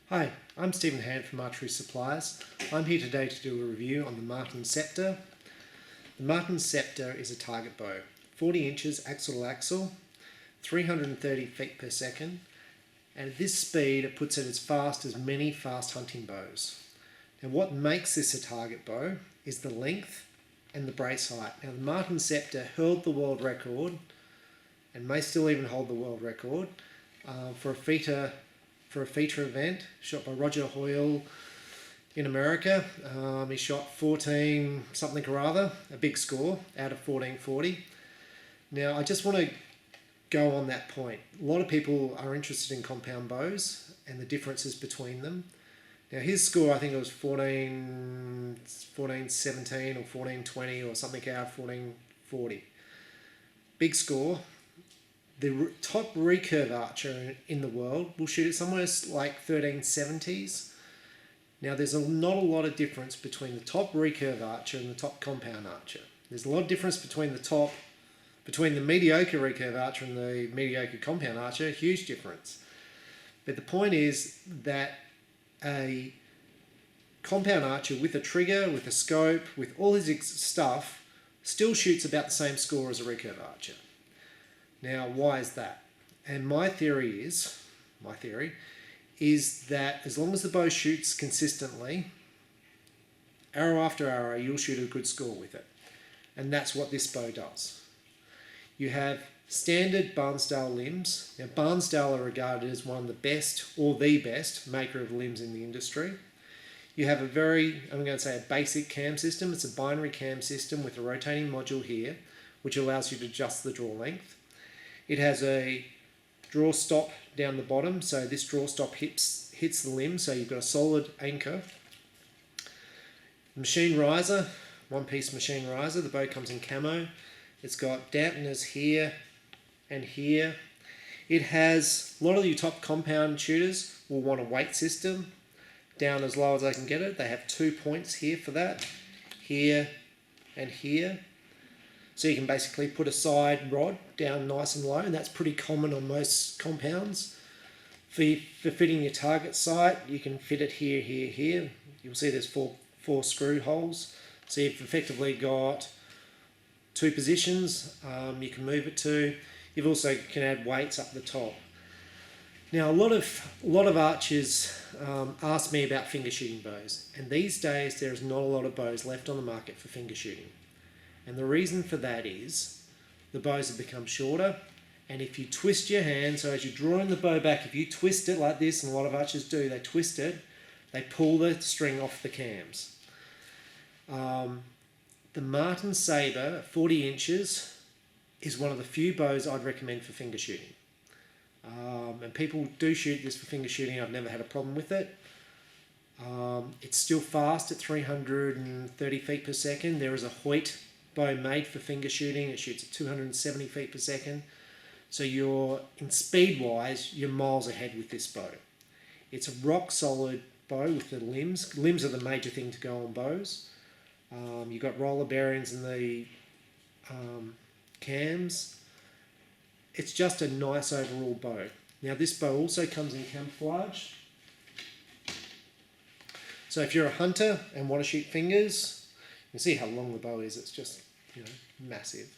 Hi, I'm Stephen Hann from Archery Supplies. I'm here today to do a review on the Martin Scepter. The Martin Scepter is a target bow, 40 inches axle to axle, 330 feet per second, and at this speed it puts it as fast as many fast hunting bows. Now what makes this a target bow is the length and the brace height. Now the Martin Scepter held the world record and may still even hold the world record for a feature event shot by Roger Hoyle in America. He shot 14 something or other, a big score out of 1440. Now I just want to go on that point. A lot of people are interested in compound bows and the differences between them. Now his score, I think it was 1417 or 1420 or something out of 1440. Big score. The top recurve archer in the world will shoot it somewhere like 1370s. Now there's not a lot of difference between the top recurve archer and the top compound archer. There's a lot of difference between the mediocre recurve archer and the mediocre compound archer, huge difference. But the point is that a compound archer with a trigger, with a scope, with all his stuff, still shoots about the same score as a recurve archer. Now, why is that? And my theory is that as long as the bow shoots consistently, arrow after arrow, you'll shoot a good score with it. And that's what this bow does. You have standard Barnsdale limbs. Now, Barnsdale are regarded as one of the best, or the best, maker of limbs in the industry. You have a basic cam system. It's a binary cam system with a rotating module here, which allows you to adjust the draw length. It has a draw stop down the bottom, so this draw stop hits the limb, so you've got a solid anchor. Machine riser, one-piece machine riser. The bow comes in camo. It's got dampeners here and here. It has, a lot of your top compound shooters will want a weight system down as low as they can get it. They have 2 points here for that, here and here. So you can basically put a side rod down nice and low, and that's pretty common on most compounds. For fitting your target sight, you can fit it here, here, here. You'll see there's four screw holes. So you've effectively got 2 positions you can move it to. You've also can add weights up the top. Now a lot of archers ask me about finger shooting bows, and these days there is not a lot of bows left on the market for finger shooting. And the reason for that is the bows have become shorter, and if you twist your hand, so as you're drawing the bow back, if you twist it like this, and a lot of archers do, they twist it, they pull the string off the cams. The Martin Sabre, 40 inches, is one of the few bows I'd recommend for finger shooting. And people do shoot this for finger shooting. I've never had a problem with it. It's still fast at 330 feet per second. There is a Hoyt bow made for finger shooting. It shoots at 270 feet per second. So in speed wise, you're miles ahead with this bow. It's a rock solid bow with the limbs. Limbs are the major thing to go on bows. You've got roller bearings in the cams. It's just a nice overall bow. Now this bow also comes in camouflage. So if you're a hunter and want to shoot fingers, you can see how long the bow is. It's just, massive.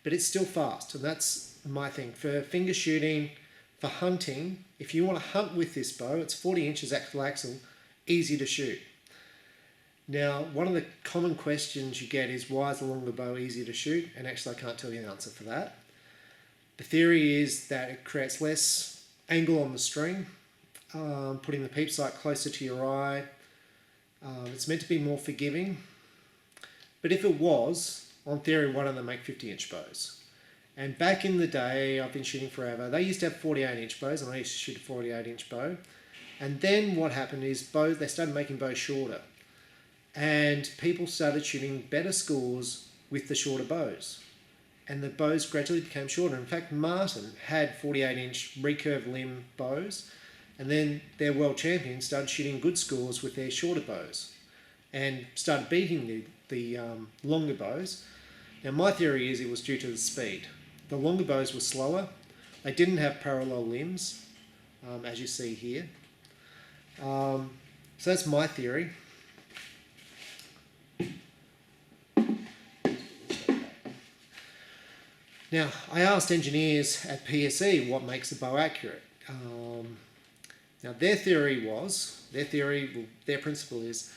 But it's still fast, and that's my thing. For finger shooting, for hunting, if you want to hunt with this bow, it's 40 inches axle to axle, easy to shoot. Now, one of the common questions you get is, why is the longer bow easier to shoot? And actually I can't tell you the answer for that. The theory is that it creates less angle on the string, putting the peep sight closer to your eye. It's meant to be more forgiving. But if it was, on theory, why don't they make 50-inch bows? And back in the day, I've been shooting forever, they used to have 48-inch bows, and I used to shoot a 48-inch bow. And then what happened is they started making bows shorter. And people started shooting better scores with the shorter bows. And the bows gradually became shorter. In fact, Martin had 48-inch recurve limb bows, and then their world champions started shooting good scores with their shorter bows and started beating the longer bows. Now my theory is it was due to the speed. The longer bows were slower, they didn't have parallel limbs, as you see here. So that's my theory. Now, I asked engineers at PSE what makes a bow accurate. Now, their principle is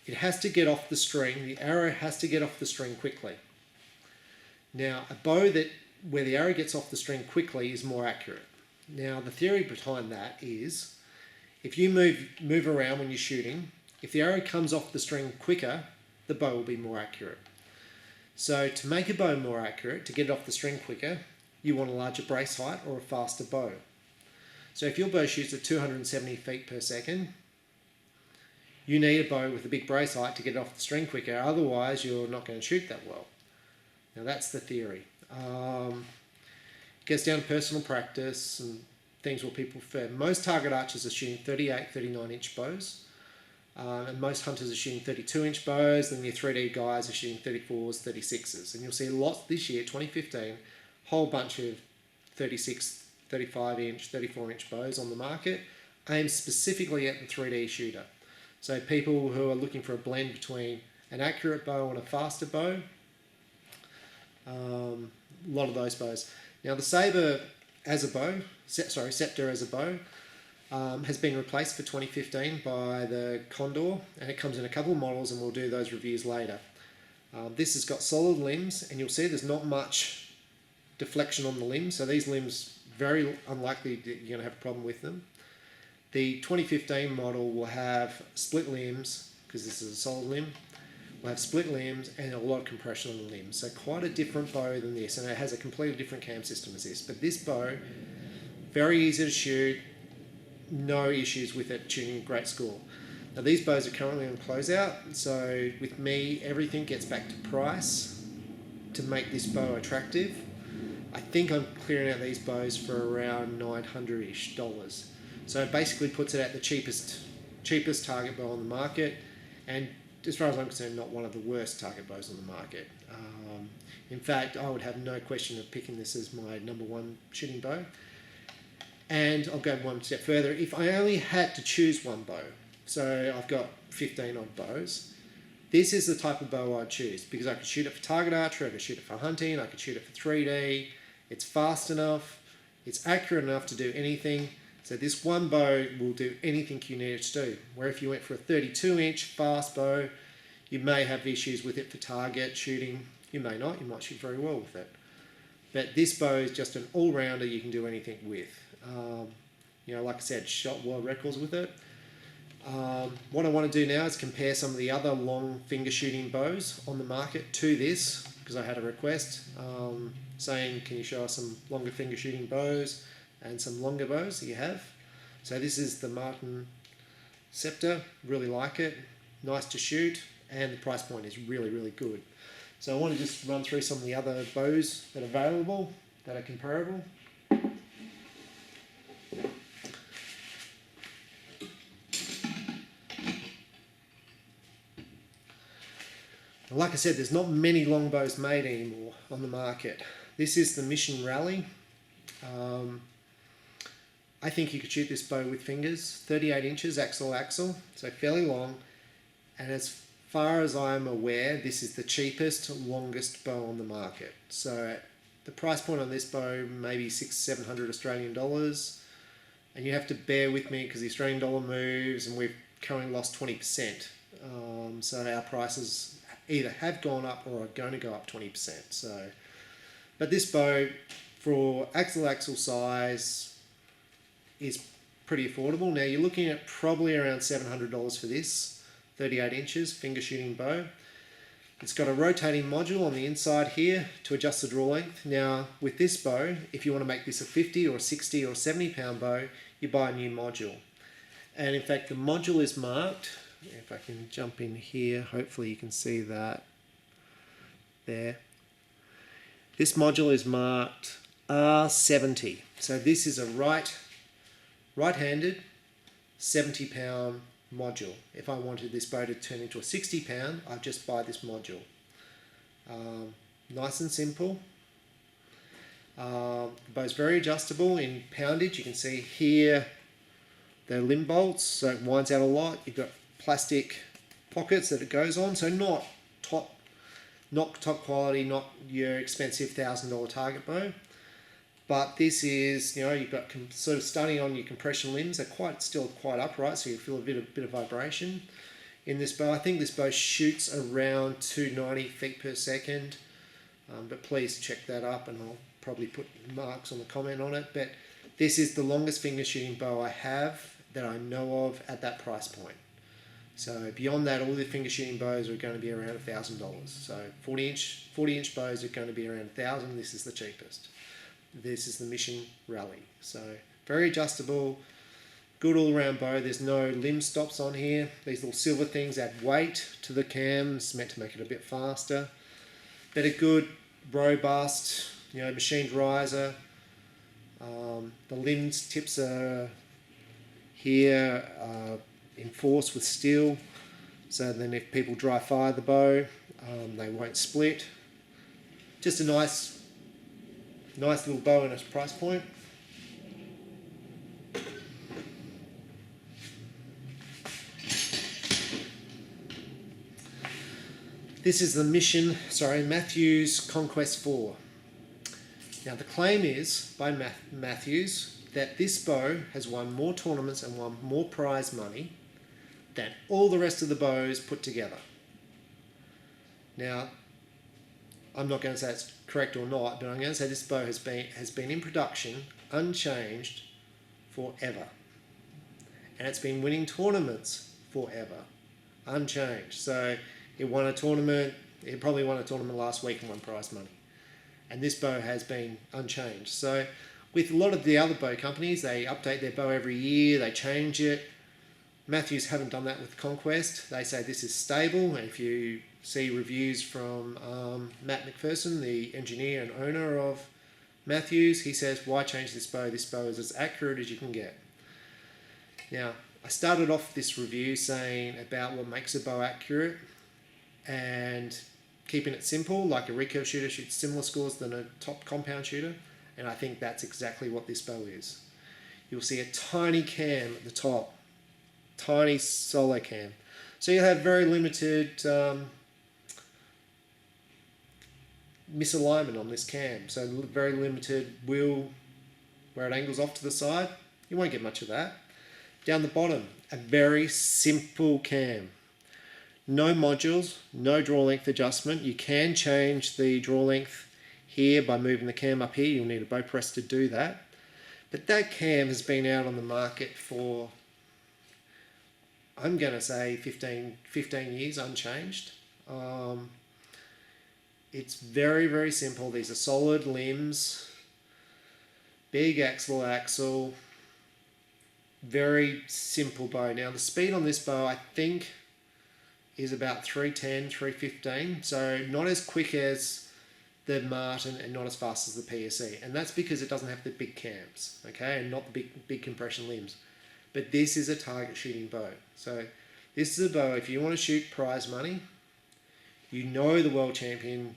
it has to get off the string, the arrow has to get off the string quickly. Now, a bow where the arrow gets off the string quickly is more accurate. Now, the theory behind that is if you move around when you're shooting, if the arrow comes off the string quicker, the bow will be more accurate. So to make a bow more accurate, to get it off the string quicker, you want a larger brace height or a faster bow. So if your bow shoots at 270 feet per second, you need a bow with a big brace height to get it off the string quicker, otherwise you're not going to shoot that well. Now that's the theory. It gets down to personal practice and things what people prefer. Most target archers are shooting 38, 39 inch bows. And most hunters are shooting 32-inch bows, and your 3D guys are shooting 34s, 36s. And you'll see lots this year, 2015, whole bunch of 36, 35-inch, 34-inch bows on the market, aimed specifically at the 3D shooter. So people who are looking for a blend between an accurate bow and a faster bow, a lot of those bows. Now the Sabre as a bow, Scepter as a bow, has been replaced for 2015 by the Condor, and it comes in a couple of models, and we'll do those reviews later. This has got solid limbs, and you'll see there's not much deflection on the limbs, so these limbs, very unlikely that you're going to have a problem with them. The 2015 model will have split limbs, because this is a solid limb, will have split limbs and a lot of compression on the limbs, so quite a different bow than this, and it has a completely different cam system as this. But this bow, very easy to shoot, no issues with it, shooting a great score. Now these bows are currently on closeout, so with me everything gets back to price to make this bow attractive. I think I'm clearing out these bows for around $900-ish. So it basically puts it at the cheapest target bow on the market, and as far as I'm concerned, not one of the worst target bows on the market. In fact, I would have no question of picking this as my number one shooting bow. And I'll go one step further. If I only had to choose one bow, so I've got 15 odd bows, this is the type of bow I'd choose, because I could shoot it for target archery, I could shoot it for hunting, I could shoot it for 3D, it's fast enough, it's accurate enough to do anything. So this one bow will do anything you need it to do. Where if you went for a 32-inch fast bow, you may have issues with it for target shooting. You may not, you might shoot very well with it. But this bow is just an all-rounder you can do anything with. Like I said, shot world records with it. What I want to do now is compare some of the other long finger shooting bows on the market to this, because I had a request saying, can you show us some longer finger shooting bows and some longer bows that you have. So this is the Martin Scepter, really like it, nice to shoot, and the price point is really, really good. So I want to just run through some of the other bows that are available, that are comparable. Like I said, there's not many longbows made anymore on the market. This is the Mission Rally. I think you could shoot this bow with fingers, 38 inches axle, so fairly long. And as far as I'm aware, this is the cheapest, longest bow on the market. So the price point on this bow maybe $600-700 Australian dollars. And you have to bear with me because the Australian dollar moves, and we've currently lost 20%. So our prices either have gone up or are going to go up 20%. So, but this bow for axle size is pretty affordable. Now you're looking at probably around $700 for this 38 inches finger shooting bow. It's got a rotating module on the inside here to adjust the draw length. Now with this bow, if you want to make this a 50 or 60 or 70 pound bow, you buy a new module. And in fact the module is marked. If I can jump in here, hopefully you can see that there. This module is marked R70. So this is a right-handed 70 pound module. If I wanted this bow to turn into a 60 pound, I'd just buy this module. Nice and simple. The bow's very adjustable in poundage. You can see here They're limb bolts, so it winds out a lot. You've got plastic pockets that it goes on, so not top quality, not your expensive $1,000 target bow. But this is, you've got sort of starting on your compression limbs. They're still quite upright, so you feel a bit of vibration in this bow. I think this bow shoots around 290 feet per second, but please check that up, and I'll probably put marks on the comment on it. But this is the longest finger shooting bow I have that I know of at that price point. So beyond that, all the finger shooting bows are going to be around $1,000. So 40-inch bows are going to be around $1,000. This is the cheapest. This is the Mission Rally. So very adjustable, good all-around bow. There's no limb stops on here. These little silver things add weight to the cams, meant to make it a bit faster. But a good, robust, machined riser. The limbs tips are here enforced with steel, so then if people dry fire the bow, they won't split. Just a nice little bow in its price point. This is the Mathews Conquest 4. Now the claim is by Mathews that this bow has won more tournaments and won more prize money than all the rest of the bows put together. Now, I'm not going to say it's correct or not, but I'm going to say this bow has been in production unchanged forever, and it's been winning tournaments forever, unchanged. So it won a tournament. It probably won a tournament last week and won prize money, and this bow has been unchanged. So with a lot of the other bow companies, they update their bow every year, they change it. Mathews haven't done that with Conquest. They say this is stable, and if you see reviews from Matt McPherson, the engineer and owner of Mathews, he says, why change this bow? This bow is as accurate as you can get. Now, I started off this review saying about what makes a bow accurate and keeping it simple, like a recurve shooter shoots similar scores than a top compound shooter, and I think that's exactly what this bow is. You'll see a tiny cam at the top, tiny solo cam. So you'll have very limited misalignment on this cam. So very limited wheel where it angles off to the side. You won't get much of that. Down the bottom, a very simple cam. No modules, no draw length adjustment. You can change the draw length here by moving the cam up here. You'll need a bow press to do that. But that cam has been out on the market for, I'm going to say 15 years unchanged. It's very, very simple. These are solid limbs, big axle, very simple bow. Now the speed on this bow I think is about 310, 315, so not as quick as the Martin and not as fast as the PSE, and that's because it doesn't have the big cams, okay, and not the big compression limbs. But this is a target shooting bow. So this is a bow, if you want to shoot prize money, you know the world champion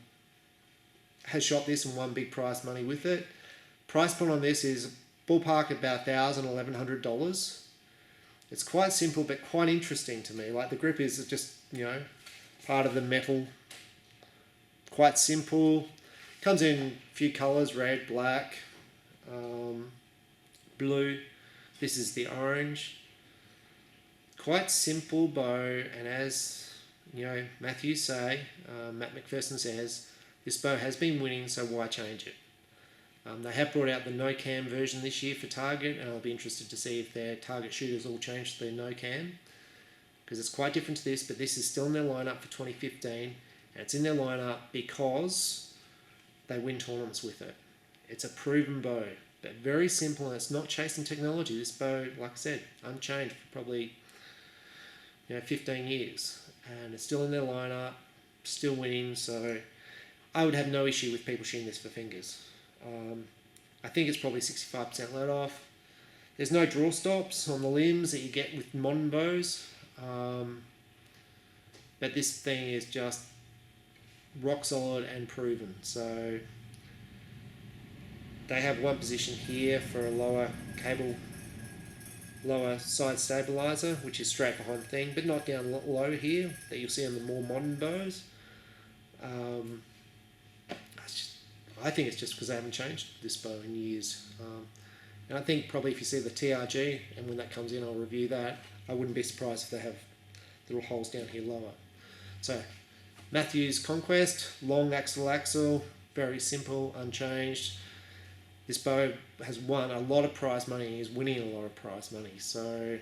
has shot this and won big prize money with it. Price point on this is ballpark about $1,000, $1,100. It's quite simple but quite interesting to me. Like the grip is just, part of the metal. Quite simple. Comes in a few colours, red, black, blue. This is the orange. Quite simple bow, and as Mathews say, Matt McPherson says, this bow has been winning, so why change it? They have brought out the no cam version this year for target, and I'll be interested to see if their target shooters all changed to their no cam, because it's quite different to this, but this is still in their lineup for 2015, and it's in their lineup because they win tournaments with it. It's a proven bow, but very simple, and it's not chasing technology. This bow, like I said, unchanged for probably 15 years, and it's still in their lineup, still winning, so I would have no issue with people shooting this for fingers. I think it's probably 65% let off. There's no draw stops on the limbs that you get with modern bows, but this thing is just rock solid and proven. So they have one position here for a lower cable lower side stabilizer, which is straight behind the thing, but not down low here that you'll see on the more modern bows. I think it's just because they haven't changed this bow in years. And I think probably if you see the TRG, and when that comes in I'll review that, I wouldn't be surprised if they have little holes down here lower. So Mathews Conquest, long axle, very simple, unchanged. This bow has won a lot of prize money and is winning a lot of prize money. So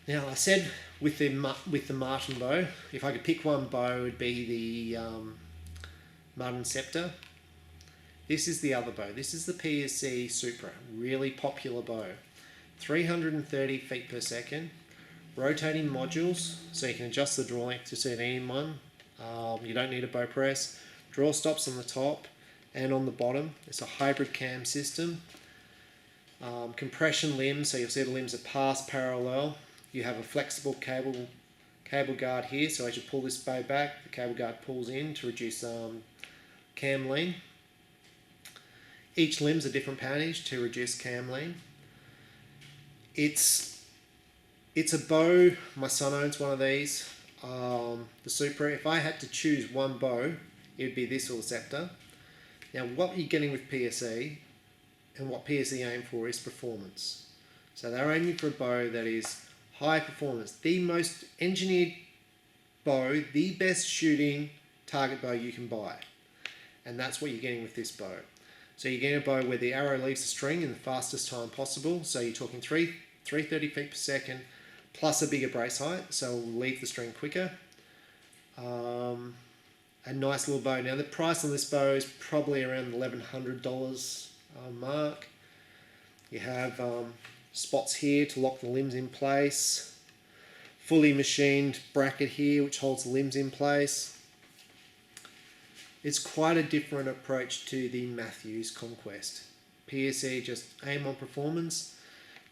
now I said with the Martin bow, if I could pick one bow, it would be the Martin Scepter. This is the other bow. This is the PSC Supra, really popular bow. 330 feet per second, rotating modules, so you can adjust the draw length to suit anyone. You don't need a bow press. Draw stops on the top and on the bottom. It's a hybrid cam system. Compression limbs, so you'll see the limbs are past parallel. You have a flexible cable guard here, so as you pull this bow back, the cable guard pulls in to reduce cam lean. Each limb's a different poundage to reduce cam lean. It's a bow, my son owns one of these, the Supra. If I had to choose one bow, it would be this or the Scepter. Now what you're getting with PSE, and what PSE aim for, is performance. So they're aiming for a bow that is high performance, the most engineered bow, the best shooting target bow you can buy. And that's what you're getting with this bow. So you're getting a bow where the arrow leaves the string in the fastest time possible. So you're talking 330 feet per second, plus a bigger brace height, so it'll leave the string quicker. A nice little bow. Now the price on this bow is probably around the $1,100 mark. You have spots here to lock the limbs in place. Fully machined bracket here which holds the limbs in place. It's quite a different approach to the Mathews Conquest. PSE just aim on performance.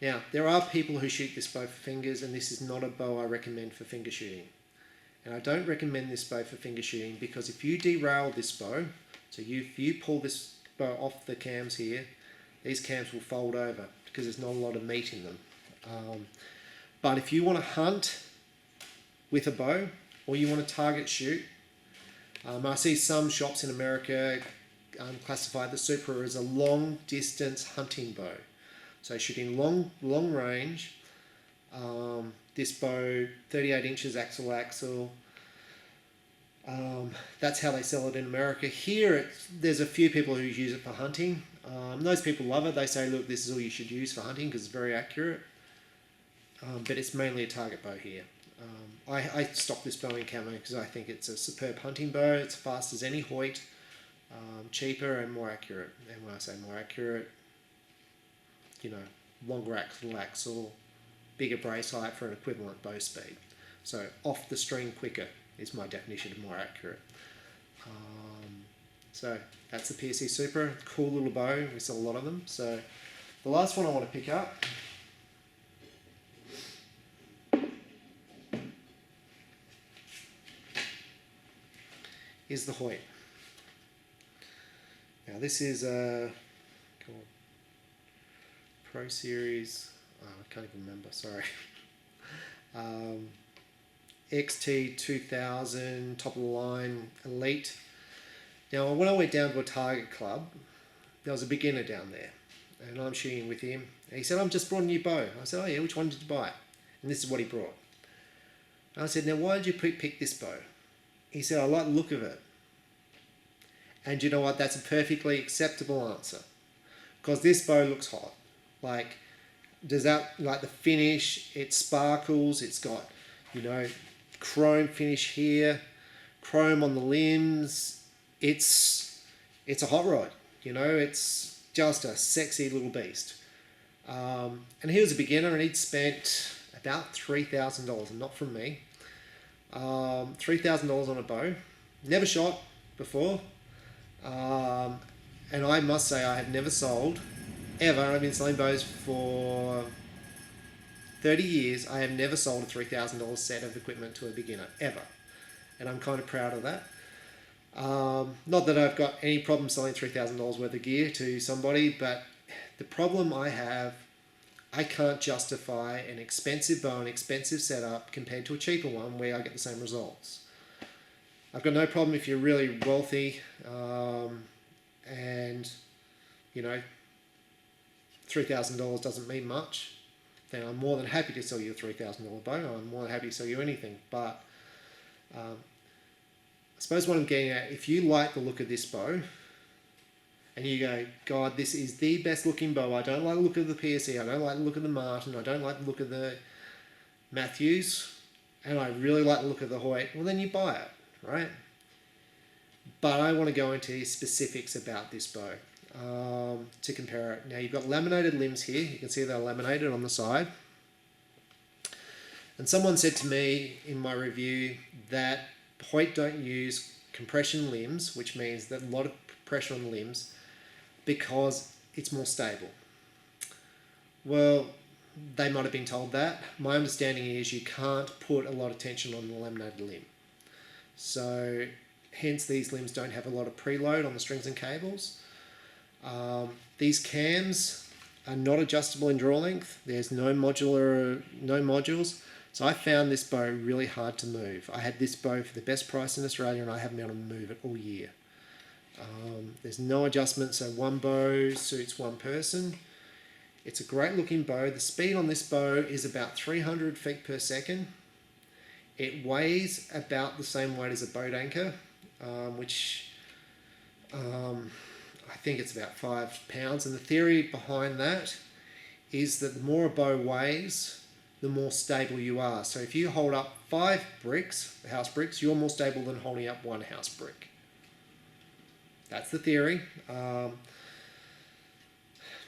Now, there are people who shoot this bow for fingers, and this is not a bow I recommend for finger shooting. And I don't recommend this bow for finger shooting because if you derail this bow, so if you pull this bow off the cams here, these cams will fold over because there's not a lot of meat in them. But if you want to hunt with a bow, or you want to target shoot, I see some shops in America classify the Supra as a long distance hunting bow. So shooting long range, this bow, 38 inches axle. That's how they sell it in America. Here, there's a few people who use it for hunting. Those people love it. They say, look, this is all you should use for hunting because it's very accurate. But it's mainly a target bow here. I stock this bow in camo because I think it's a superb hunting bow. It's fast as any Hoyt, cheaper and more accurate. And when I say more accurate, you know, longer axle, bigger brace height for an equivalent bow speed. So off the string quicker is my definition of more accurate. So that's the PSE Supra. Cool little bow. We sell a lot of them. So the last one I want to pick up is the Hoyt. Now this is a Pro Series, I can't even remember, sorry. XT 2000, top of the line, Elite. Now when I went down to a target club, there was a beginner down there and I'm shooting with him and he said, I've just brought a new bow. I said, oh yeah, which one did you buy? And this is what he brought. And I said, now why did you pick this bow? He said, I like the look of it. And you know what, that's a perfectly acceptable answer. Because this bow looks hot. Like, does that, like the finish, it sparkles, it's got, you know, chrome finish here, chrome on the limbs. It's a hot rod, you know, it's just a sexy little beast. And he was a beginner and he'd spent about $3,000, and not from me. $3,000 on a bow, never shot before, and I must say I have never sold, ever. I've been selling bows for 30 years. I have never sold a $3,000 set of equipment to a beginner, ever, and I'm kind of proud of that. Not that I've got any problem selling $3,000 worth of gear to somebody, but the problem I have, I can't justify an expensive bow, an expensive setup compared to a cheaper one where I get the same results. I've got no problem if you're really wealthy and, you know, $3,000 doesn't mean much. Then I'm more than happy to sell you a $3,000 bow. I'm more than happy to sell you anything. But I suppose what I'm getting at, if you like the look of this bow and you go, God, this is the best looking bow. I don't like the look of the PSE. I don't like the look of the Martin. I don't like the look of the Mathews. And I really like the look of the Hoyt. Well, then you buy it, right? But I want to go into specifics about this bow to compare it. Now you've got laminated limbs here. You can see they're laminated on the side. And someone said to me in my review that Hoyt don't use compression limbs, which means that a lot of pressure on the limbs, because it's more stable. Well, they might have been told that. My understanding is you can't put a lot of tension on the laminated limb. So hence these limbs don't have a lot of preload on the strings and cables. These cams are not adjustable in draw length. There's no modules. So I found this bow really hard to move. I had this bow for the best price in Australia and I haven't been able to move it all year. There's no adjustment, so one bow suits one person. It's a great looking bow. The speed on this bow is about 300 feet per second. It weighs about the same weight as a boat anchor, which I think it's about 5 pounds. And the theory behind that is that the more a bow weighs, the more stable you are. So if you hold up 5 bricks, house bricks, you're more stable than holding up 1 house brick. That's the theory. Now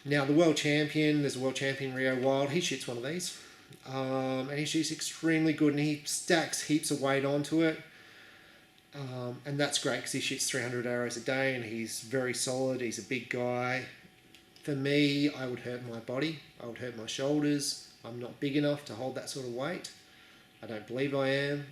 the world champion, there's a world champion, Rio Wild, he shoots one of these. And he shoots extremely good and he stacks heaps of weight onto it. And that's great because he shoots 300 arrows a day and he's very solid, he's a big guy. For me, I would hurt my body, I would hurt my shoulders. I'm not big enough to hold that sort of weight. I don't believe I am.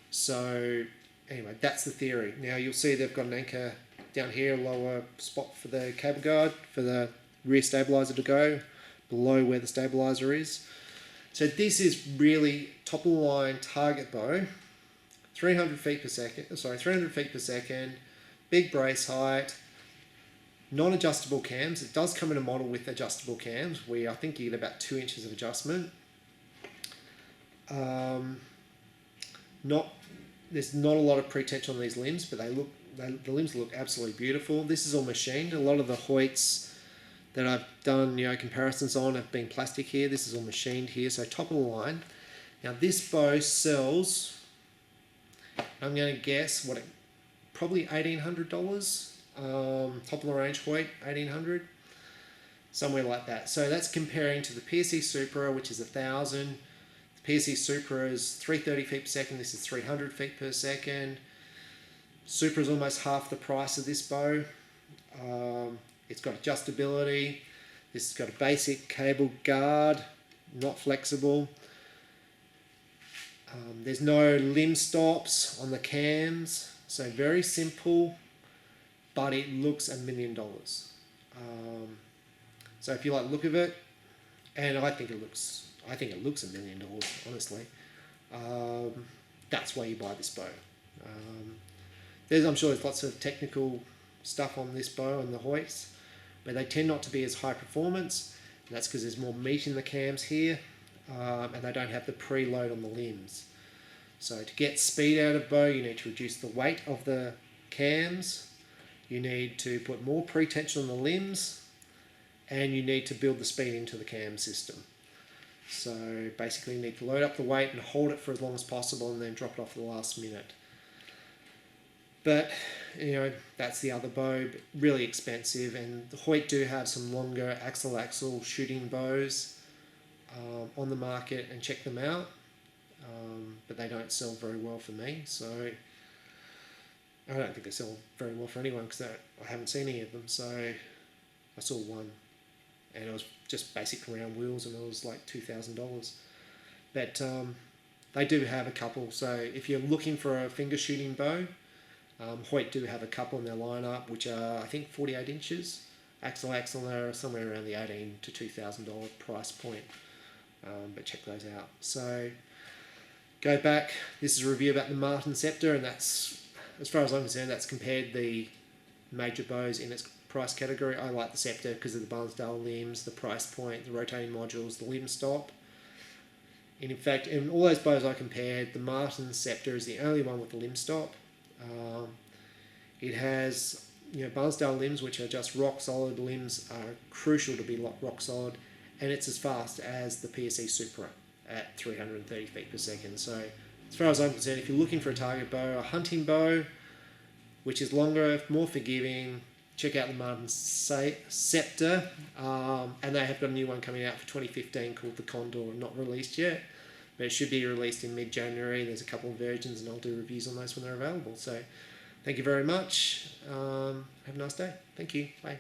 So anyway, that's the theory. Now you'll see they've got an anchor down here, a lower spot for the cable guard, for the rear stabilizer to go, below where the stabilizer is. So this is really top of the line target bow, 300 feet per second, big brace height, non-adjustable cams. It does come in a model with adjustable cams where I think you get about 2 inches of adjustment. There's not a lot of pre-tension on these limbs, but the limbs look absolutely beautiful. This is all machined. A lot of the Hoyts that I've done comparisons on have been plastic here. This is all machined here, so top of the line. Now this bow sells, I'm going to guess, probably $1,800. Top of the range Hoyt, 1800, somewhere like that. So that's comparing to the PSE Supra, which is 1,000. The PSE Supra is 330 feet per second. This is 300 feet per second. Supra is almost half the price of this bow. It's got adjustability. This has got a basic cable guard, not flexible. There's no limb stops on the cams, so very simple. But it looks $1 million. So if you like the look of it, and I think it looks $1 million, honestly. That's why you buy this bow. I'm sure there's lots of technical stuff on this bow and the Hoyts, but they tend not to be as high performance. And that's because there's more meat in the cams here, and they don't have the preload on the limbs. So to get speed out of bow, you need to reduce the weight of the cams. You need to put more pre-tension on the limbs, and you need to build the speed into the cam system. So basically you need to load up the weight and hold it for as long as possible and then drop it off at the last minute. But, that's the other bow, but really expensive, and the Hoyt do have some longer axle shooting bows on the market, and check them out. But they don't sell very well for me, so I don't think they sell very well for anyone because I haven't seen any of them. So I saw one and it was just basic round wheels and it was like $2,000. But they do have a couple. So if you're looking for a finger shooting bow, Hoyt do have a couple in their lineup, which are, I think, 48 inches. Axle, they're somewhere around the $18 to $2,000 price point. But check those out. So go back. This is a review about the Martin Scepter, and that's, as far as I'm concerned, that's compared the major bows in its price category. I like the Scepter because of the Barnsdale limbs, the price point, the rotating modules, the limb stop. And in fact, in all those bows I compared, the Martin Scepter is the only one with the limb stop. It has, Barnsdale limbs, which are just rock solid. Limbs are crucial to be rock solid, and it's as fast as the PSE Supra at 330 feet per second. So as far as I'm concerned, if you're looking for a target bow, a hunting bow, which is longer, more forgiving, check out the Martin Scepter. And they have got a new one coming out for 2015 called the Condor, not released yet, but it should be released in mid-January. There's a couple of versions, and I'll do reviews on those when they're available. So thank you very much. Have a nice day. Thank you. Bye.